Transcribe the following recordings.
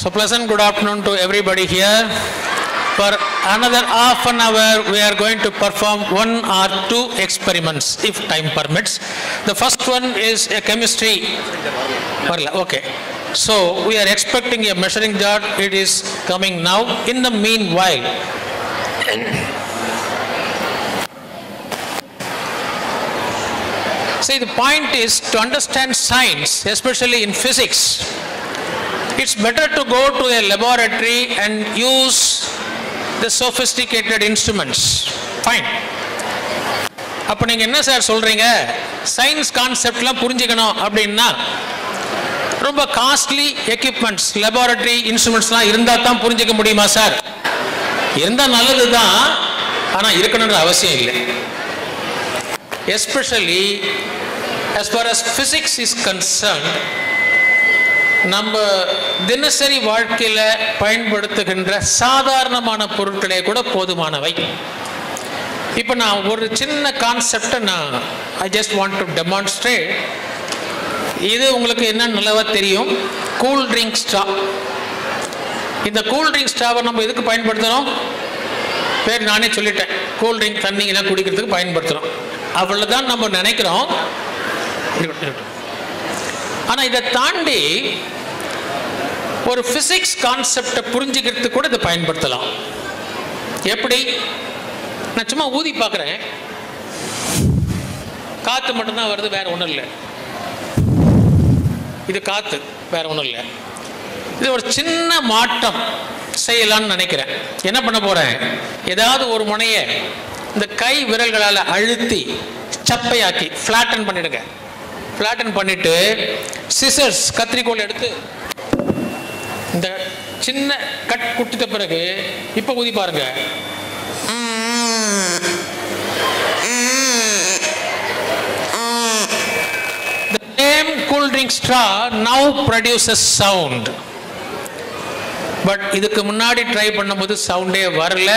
So pleasant good afternoon to everybody here. For another half an hour, we are going to perform one or two experiments, if time permits. The first one is a chemistry. Okay. So we are expecting a measuring jar. It is coming now. In the meanwhile, see, the point is to understand science, especially in physics. It's better to go to a laboratory and use the sophisticated instruments. Fine. அப்போ நீங்கள் என்ன sir சொல்கிறீங்க, science கான்செப்ட்லாம் புரிஞ்சுக்கணும் அப்படின்னா ரொம்ப costly equipments, laboratory இன்ஸ்ட்ருமெண்ட்ஸ்லாம் இருந்தால் தான் புரிஞ்சிக்க முடியுமா சார்? இருந்தால் நல்லது தான், ஆனால் இருக்கணுன்ற அவசியம் இல்லை. Especially as far as physics is concerned, நம்ம தினசரி வாழ்க்கையில் பயன்படுத்துகின்ற சாதாரணமான பொருட்களே கூட போதுமானவை. இப்போ நான் ஒரு சின்ன கான்செப்டை I just want to demonstrate. இது உங்களுக்கு என்ன நல்லவா தெரியும், கூல் ட்ரிங்க் ஸ்ட்ரா. இந்த கூல் ட்ரிங்க் ஸ்ட்ராவை நம்ம எதுக்கு பயன்படுத்துகிறோம்? பேர் நானே சொல்லிட்டேன், கூல் ட்ரிங்க் தண்ணிங்கெல்லாம் குடிக்கிறதுக்கு பயன்படுத்துகிறோம். அவ்வளோதான் நம்ம நினைக்கிறோம். ஆனால் இதை தாண்டி ஒரு பிசிக்ஸ் கான்செப்டை புரிஞ்சுக்கிறதுக்கு கூட இதை பயன்படுத்தலாம். எப்படி? நான் சும்மா ஊதி பார்க்குறேன், காற்று மட்டும்தான் வருது, வேற ஒன்றும் இல்லை. இது காற்று, வேற ஒன்றும் இல்லை. இது ஒரு சின்ன மாற்றம் செய்யலான்னு நினைக்கிறேன். என்ன பண்ண போகிறேன், ஏதாவது ஒரு முனையை இந்த கை விரல்களால் அழுத்தி சப்பையாக்கி ஃப்ளாட்டன் பண்ணிடுங்க. ஃப்ளாட்டன் பண்ணிட்டு சிசர்ஸ், கத்திரிக்கோல் எடுத்து இந்த சின்ன கட் குட்டித்த பிறகு இப்போ ஊதி பாருங்க. The same cool drink straw now produces sound. But இதுக்கு முன்னாடி ட்ரை பண்ணும்போது சவுண்டே வரல,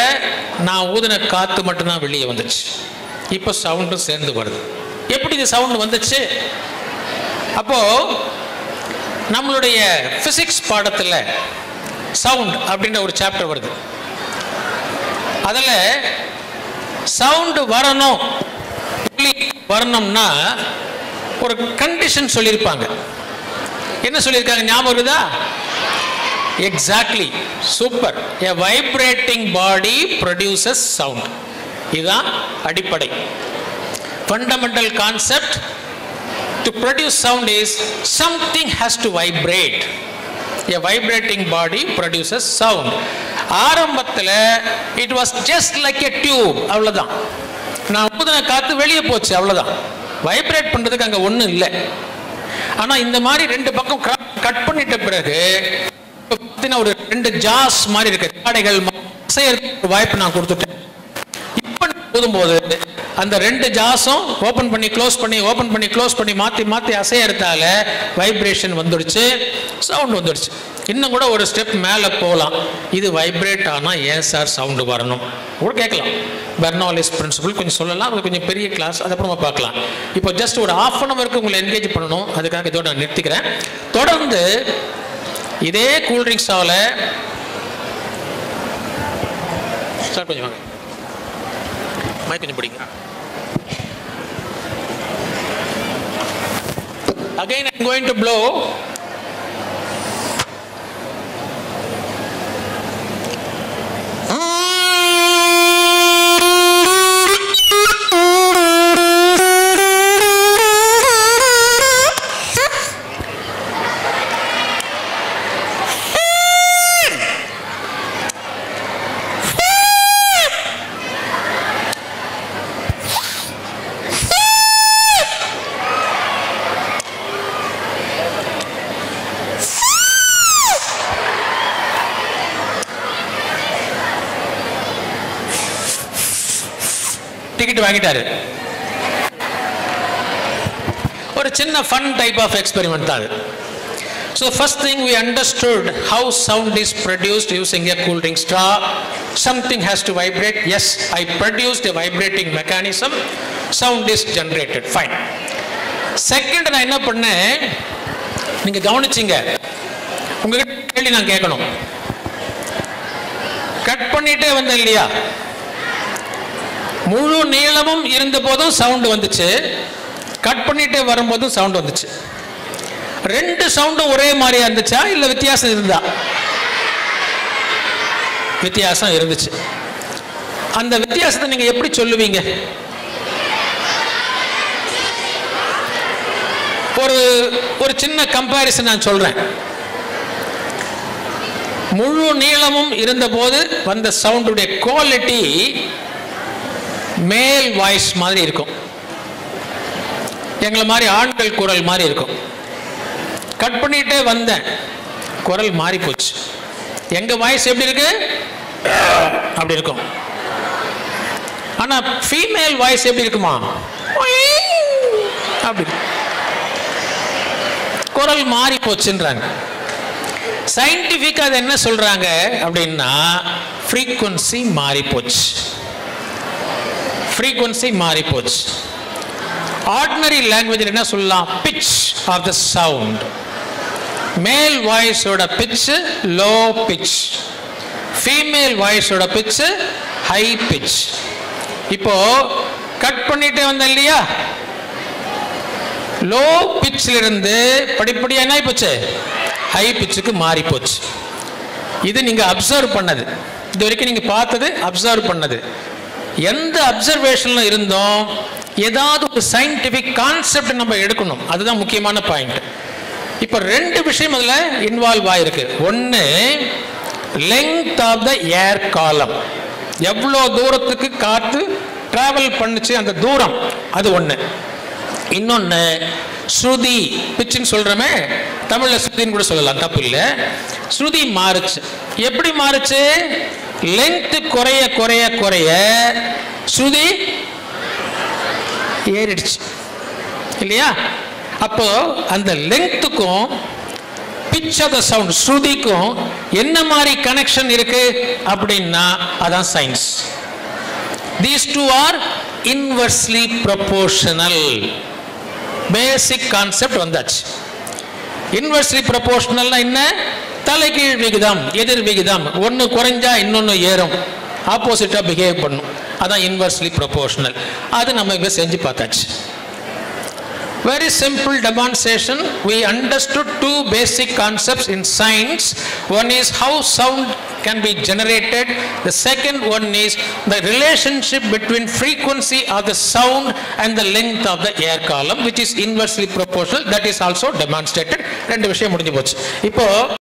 நான் ஊதின காற்று மட்டும்தான் வெளியே வந்துச்சு. இப்போ சவுண்டும் சேர்ந்து வருது. எப்படி இது சவுண்ட் வந்துச்சு? அப்போ நம்மளுடைய பிசிக்ஸ் பாடத்தில் சவுண்ட் அப்படின்ற ஒரு சாப்டர் வருது. அதில் சவுண்டு வரணும்னா ஒரு கண்டிஷன் சொல்லியிருப்பாங்க. என்ன சொல்லியிருக்காங்க ஞாபகம் இருக்குதா? Exactly, super. A vibrating body produces sound. இதுதான் அடிப்படை. Fundamental concept to produce sound is something has to vibrate. A vibrating body produces sound. ஆரம்பத்தில் it was just like a tube, அவ்வளோதான். நான் ஊதின காற்று வெளியே போச்சு, அவ்வளோதான். வைப்ரேட் பண்ணுறதுக்கு அங்கே ஒன்றும் இல்லை. ஆனால் இந்த மாதிரி ரெண்டு பக்கம் கட் பண்ணிட்ட பிறகு பார்த்தீங்கன்னா ஒரு ரெண்டு ஜாஸ் மாதிரி இருக்கு, காடைகள் வாய்ப்பு நான் கொடுத்துட்டேன். இப்போ ஊதும்போது அந்த ரெண்டு ஜாஸும் ஓப்பன் பண்ணி க்ளோஸ் பண்ணி ஓப்பன் பண்ணி க்ளோஸ் பண்ணி மாற்றி மாற்றி அசையறதால வைப்ரேஷன் வந்துடுச்சு, சவுண்ட் வந்துடுச்சு. இன்னும் கூட ஒரு ஸ்டெப் மேலே போகலாம். இது வைப்ரேட் ஆனால் ஏன் சார் சவுண்டு வரணும் கூட கேட்கலாம். பெர்னாலிஸ் பிரின்சிபல் கொஞ்சம் சொல்லலாம், அது கொஞ்சம் பெரிய கிளாஸ், அது அப்புறமா பார்க்கலாம். இப்போ ஜஸ்ட் ஒரு ½ அன் ஹவருக்கு உங்களை என்கேஜ் பண்ணணும், அதுக்காக இதோட நான் நிறுத்திக்கிறேன். தொடர்ந்து இதே கூல்ட்ரிங்க்ஸ் ஆகல சார், கொஞ்சம் வாங்க, மைக் கொஞ்சம் பிடிங்க. Again I am going to blow. Ticket வாங்கிட்டாரு. ஒரு சின்ன ஃபன் டைப் ஆஃப் எக்ஸ்பெரிமெண்ட் தான். So first thing we understood how sound is produced using a cool drink straw. Something has to vibrate. Yes, I produced a vibrating mechanism. Sound is generated. Fine. Second, நான் என்ன பண்ணேன், நீங்க கவனிச்சீங்க, உங்ககிட்ட கேள்வி நான் கேட்கணும். Cut பண்ணிட்டே வந்தேன் இல்லையா, முழு நீளமும் இருந்த போதும் சவுண்ட் வந்துச்சு, கட் பண்ணிட்டே வரும்போதும் சவுண்ட் வந்துச்சு. ரெண்டு சவுண்டும் ஒரே மாதிரியா இருந்துச்சா இல்ல வித்தியாசம் இருந்தா? வித்தியாசம் இருந்துச்சு. அந்த வித்தியாசத்தை நீங்க எப்படி சொல்லுவீங்க? ஒரு சின்ன கம்பேரிசன் நான் சொல்றேன். முழு நீளமும் இருந்தபோது வந்த சவுண்டுடைய குவாலிட்டி மேல் வாய்ஸ் மாதிரி இருக்கும், எங்களை மாதிரி ஆண்கள் குரல் மாதிரி இருக்கும். கட் பண்ணிட்டே வந்தேன், குரல் மாறி போச்சு. எங்க வாய்ஸ் எப்படி இருக்கு? அப்படி இருக்கும். ஆனா ஃபீமேல் வாய்ஸ் எப்படி இருக்குமா? அப்படி குரல் மாறி போச்சுன்றாங்க. சயின்டிபிக் அது என்ன சொல்றாங்க அப்படின்னா, ஃப்ரீக்வன்சி மாறி போச்சு. ஃப்ரீக்வன்சி மாறி போச்சு. ஆர்டினரி லாங்குவேஜில் என்ன சொல்லலாம்? Pitch of the sound. Male வாய்ஸோட பிட்ச் லோ பிட்ச், ஃபீமேல் வாய்ஸோட பிட்ச் ஹை பிட்ச். இப்போ கட் பண்ணிட்டே வந்தேன் இல்லையா, லோ பிட்ச்ல இருந்து படிப்படியா என்ன போச்சு? ஹை பிட்சுக்கு மாறி போச்சு. இது நீங்க அப்சர்வ் பண்ணது, இது வரைக்கும் நீங்க பார்த்தது, அப்சர்வ் பண்ணது. எந்த அப்சர்வேஷன்ல இருந்தோம், ஏதாவது ஒரு சயின்டிபிக் கான்செப்ட் நம்ம எடுக்கணும், அதுதான் முக்கியமான பாயிண்ட். இப்ப ரெண்டு விஷயம் அதுல இன்வால்வ் ஆயிருக்கு. ஒன்னு லெங்த் ஆஃப் த ஏர் காலம், எவ்வளவு தூரத்துக்கு காத்து டிராவல் பண்ணுச்சு அந்த தூரம், அது ஒண்ணு. இன்னொன்னு ஸ்ருதி, பிச்சுன்னு சொல்றமே, தமிழ்ல ஸ்ருதின்னு கூட சொல்லலாம், தப்பு இல்லை. ஸ்ருதி மாறுச்சு. எப்படி மாறுச்சு? லெங்த் குறைய குறைய குறைய ஸ்ருதி ஏறிடுச்சு இல்லையா? அப்போ அந்த லெங்க்த்துக்கும் பிட்ச் ஆஃப் த சவுண்ட் ஸ்ருதிக்கும் என்ன மாதிரி கனெக்ஷன் இருக்கு அப்படின்னா, அதான் science. These two are inversely proportional. Basic concept வந்தாச்சு. இன்வெர்ஸ்லி ப்ரொபோர்ஷனல்னா என்ன? தலைகீழ் விகிதம், எதிர் விகிதம். ஒன்னு குறைஞ்சா இன்னொன்னு ஏறும், ஆப்போசிட்டா பிஹேவ் பண்ணும். அதான் இன்வெர்ஸ்லி ப்ரொபோர்ஷனல். அது நம்ம இங்க செஞ்சு பார்த்தாச்சு. Very simple demonstration. We understood two basic concepts in science. One is how sound can be generated. The second one is the relationship between frequency of the sound and the length of the air column, which is inversely proportional. That is also demonstrated. ரெண்டு விஷயம் முடிஞ்சு போச்சு. இப்போ